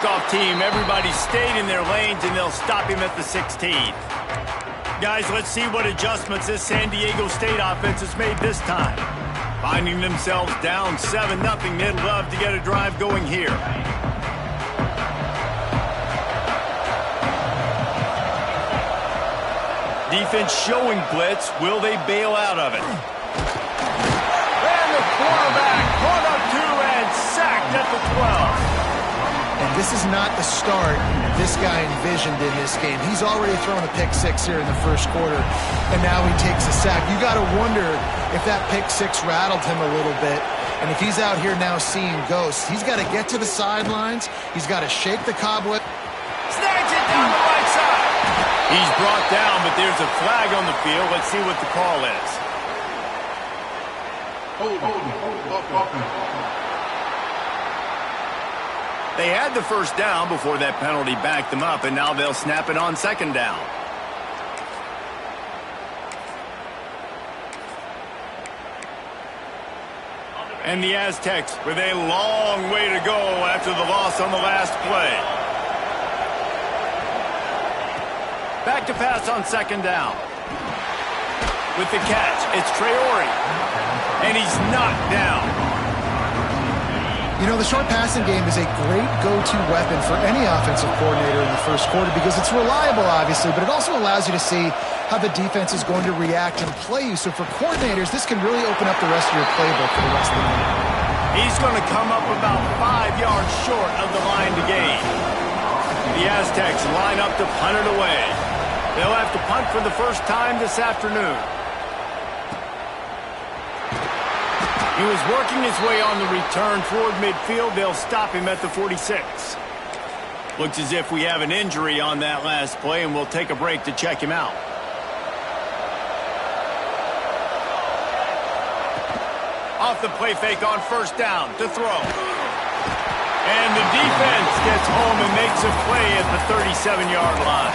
Off team, everybody stayed in their lanes, and they'll stop him at the 16. Guys, let's see what adjustments this San Diego State offense has made this time. Finding themselves down 7-0, they'd love to get a drive going here. Defense showing blitz. Will they bail out of it? And the quarterback caught up 2 and sacked at the 12. And this is not the start this guy envisioned in this game. He's already thrown a pick-6 here in the first quarter, and now he takes a sack. You got to wonder if that pick-6 rattled him a little bit. And if he's out here now seeing ghosts, he's got to get to the sidelines. He's got to shake the cobweb. Snags it down the right side. He's brought down, but there's a flag on the field. Let's see what the call is. They had the first down before that penalty backed them up, and now they'll snap it on second down. And the Aztecs with a long way to go after the loss on the last play. Back to pass on second down. With the catch, it's Traore. And he's knocked down. You know, the short passing game is a great go-to weapon for any offensive coordinator in the first quarter because it's reliable, obviously, but it also allows you to see how the defense is going to react and play you. So for coordinators, this can really open up the rest of your playbook for the rest of the game. He's going to come up about 5 yards short of the line to gain. The Aztecs line up to punt it away. They'll have to punt for the first time this afternoon. He was working his way on the return toward midfield. They'll stop him at the 46. Looks as if we have an injury on that last play, and we'll take a break to check him out. Off the play fake on first down to throw. And the defense gets home and makes a play at the 37-yard line.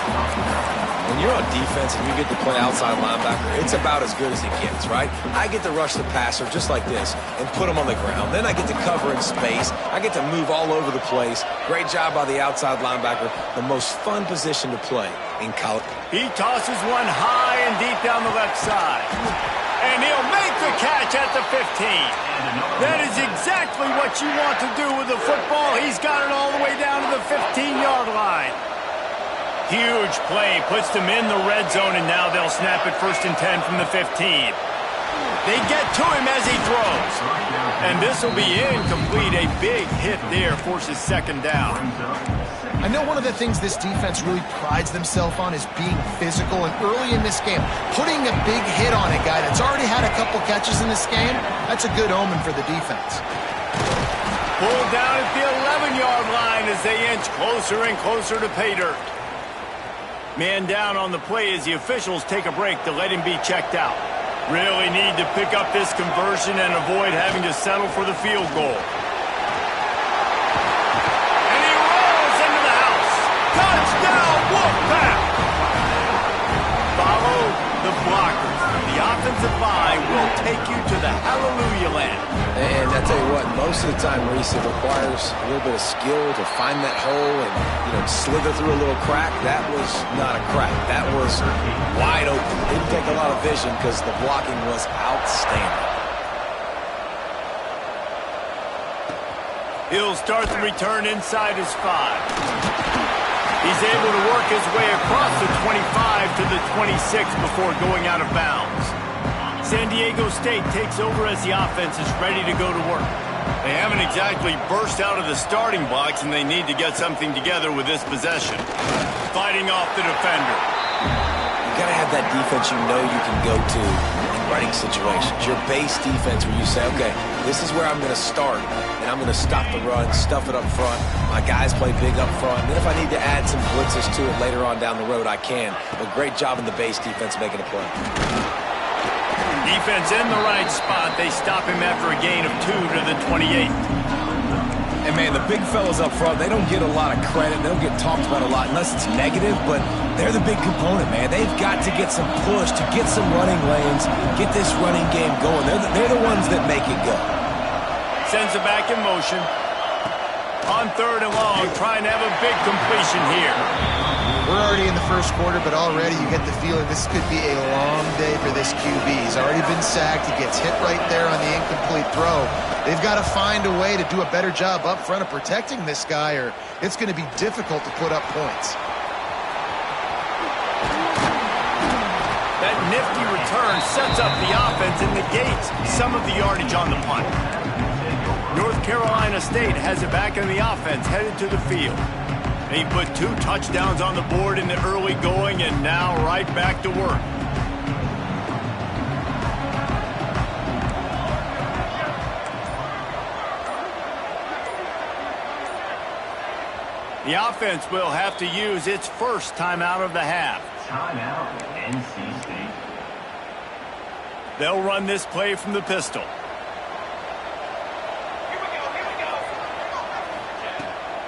When you're on defense and you get to play outside linebacker, it's about as good as it gets, right? I get to rush the passer just like this and put him on the ground. Then I get to cover in space. I get to move all over the place. Great job by the outside linebacker. The most fun position to play in college. He tosses one high and deep down the left side. And he'll make the catch at the 15. That is exactly what you want to do with the football. He's got it all the way down to the 15-yard line. Huge play, puts them in the red zone, and now they'll snap it 1st and 10 from the 15. They get to him as he throws. And this will be incomplete. A big hit there forces second down. I know one of the things this defense really prides themselves on is being physical, and early in this game, putting a big hit on a guy that's already had a couple catches in this game, that's a good omen for the defense. Pulled down at the 11-yard line as they inch closer and closer to pay dirt. Man down on the play as the officials take a break to let him be checked out. Really need to pick up this conversion and avoid having to settle for the field goal. And he rolls into the house. Touchdown, Wolfpack! Follow the blockers. The offensive line will take you to the hallelujah land. And I tell you what, most of the time, Reese, it requires a little bit of skill to find that hole and, slither through a little crack. That was not a crack. That was wide open. Didn't take a lot of vision because the blocking was outstanding. He'll start the return inside his 5. He's able to work his way across the 25 to the 26 before going out of bounds. San Diego State takes over as the offense is ready to go to work. They haven't exactly burst out of the starting blocks, and they need to get something together with this possession. Fighting off the defender. You got to have that defense you know you can go to in running situations. Your base defense where you say, okay, this is where I'm going to start, and I'm going to stop the run, stuff it up front. My guys play big up front. And then if I need to add some blitzes to it later on down the road, I can. But great job in the base defense making a play. Defense in the right spot. They stop him after a gain of 2 to the 28. And, man, the big fellas up front, they don't get a lot of credit. They don't get talked about a lot unless it's negative, but they're the big component, man. They've got to get some push to get some running lanes, get this running game going. They're the ones that make it go. Sends it back in motion. On 3rd and long, trying to have a big completion here. We're already in the first quarter, but already you get the feeling this could be a long day for this QB. He's already been sacked. He gets hit right there on the incomplete throw. They've got to find a way to do a better job up front of protecting this guy, or it's going to be difficult to put up points. That nifty return sets up the offense and negates some of the yardage on the punt. North Carolina State has it back in the offense, headed to the field. He put 2 touchdowns on the board in the early going, and now right back to work. The offense will have to use its first timeout of the half. Timeout, NC State. They'll run this play from the pistol.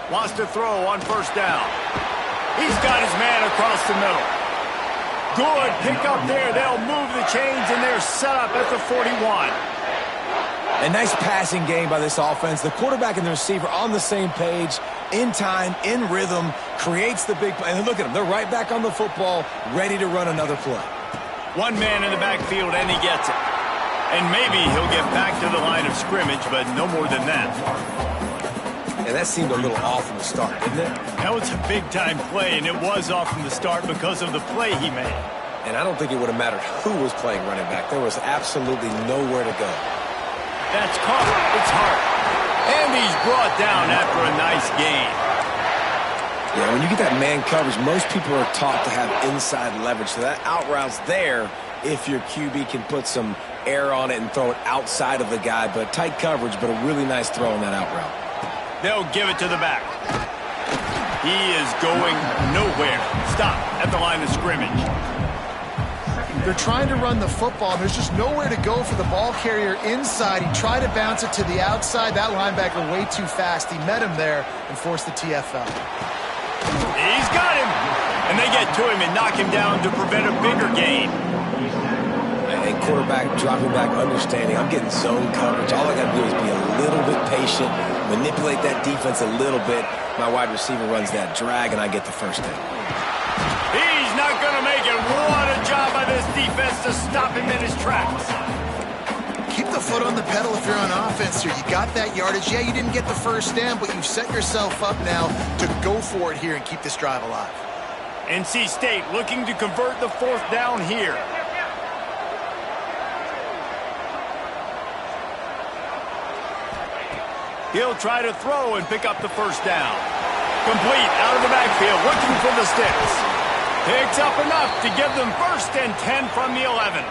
Wants to throw on 1st down. He's got his man across the middle. Good pick up there. They'll move the chains, and they're set up at the 41. A nice passing game by this offense. The quarterback and the receiver on the same page, in time, in rhythm, creates the big play. And look at them. They're right back on the football, ready to run another play. 1 man in the backfield, and he gets it. And maybe he'll get back to the line of scrimmage, but no more than that. And that seemed a little off from the start, didn't it? That was a big-time play, and it was off from the start because of the play he made. And I don't think it would have mattered who was playing running back. There was absolutely nowhere to go. That's caught. It's hard. And he's brought down after a nice gain. Yeah, when you get that man coverage, most people are taught to have inside leverage. So that out route's there if your QB can put some air on it and throw it outside of the guy. But tight coverage, but a really nice throw on that out route. They'll give it to the back. He is going nowhere. Stop at the line of scrimmage. They're trying to run the football. There's just nowhere to go for the ball carrier inside. He tried to bounce it to the outside. That linebacker way too fast. He met him there and forced the TFL. He's got him. And they get to him and knock him down to prevent a bigger gain. And quarterback dropping back, understanding I'm getting zone coverage. All I got to do is be a little bit patient, manipulate that defense a little bit. My wide receiver runs that drag, and I get the first down. He's not going to make it. What a job by this defense to stop him in his tracks. Keep the foot on the pedal if you're on offense here. You got that yardage. Yeah, you didn't get the first down, but you've set yourself up now to go for it here and keep this drive alive. NC State looking to convert the 4th down here. He'll try to throw and pick up the 1st down. Complete out of the backfield, looking for the sticks. Picks up enough to give them 1st and 10 from the 11.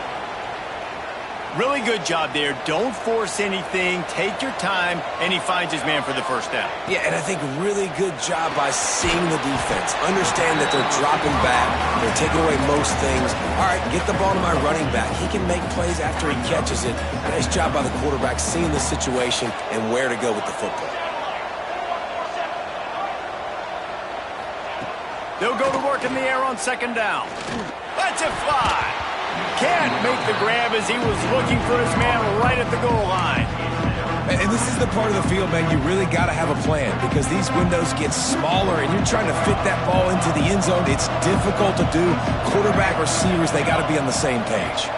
Really good job there. Don't force anything. Take your time, and he finds his man for the 1st down. Yeah, and I think really good job by seeing the defense. Understand that they're dropping back. They're taking away most things. All right, get the ball to my running back. He can make plays after he catches it. Nice job by the quarterback seeing the situation and where to go with the football. They'll go to work in the air on 2nd down. Let's it fly. Can't make the grab as he was looking for his man right at the goal line. And this is the part of the field, man, you really got to have a plan because these windows get smaller and you're trying to fit that ball into the end zone. It's difficult to do. Quarterback, receivers, they got to be on the same page.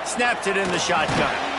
Snaps it in the shotgun.